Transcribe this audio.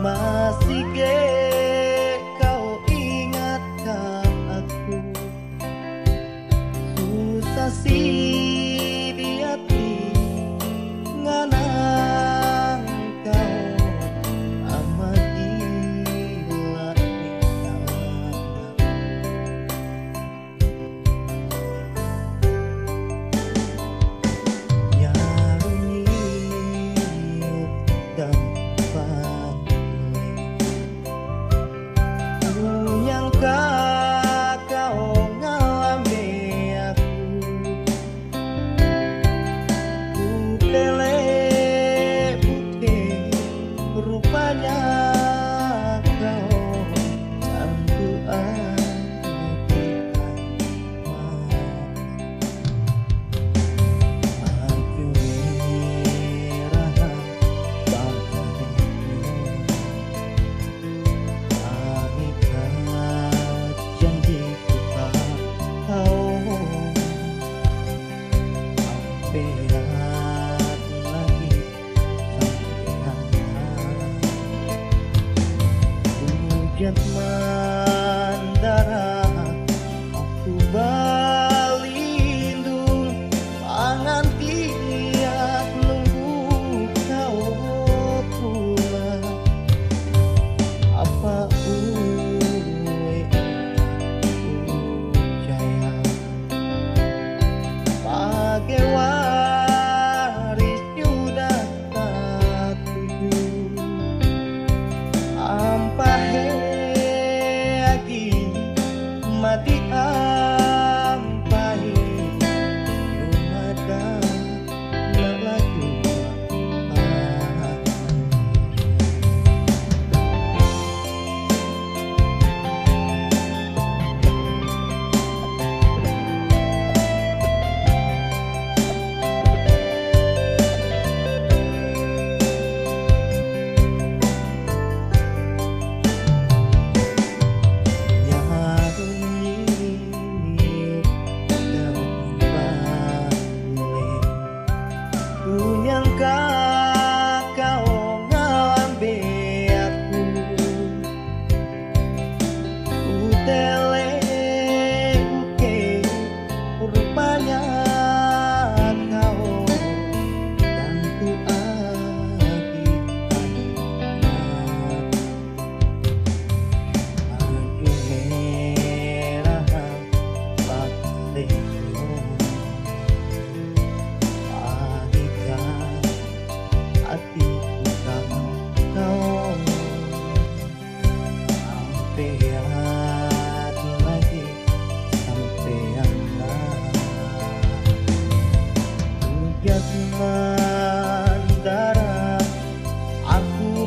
Masih ke kau ingatkan aku, susah sih di hati nganang kau amat gila nyarunyi dan nyangka kau ngalami aku, ku tele putih rupanya kau tentu baju merah hujan mandara, aku balindung pangan tiap nunggu kau pulang. Apa uwe jaya pakai waris sudah tak tuju ampahe mati ampai rumada na lagu nyangka kau ngalambe aku, ku tele uke rupanya kau tentu agi baju merah pakai hatiku sama kau sampean lagi sampean hujan mandara aku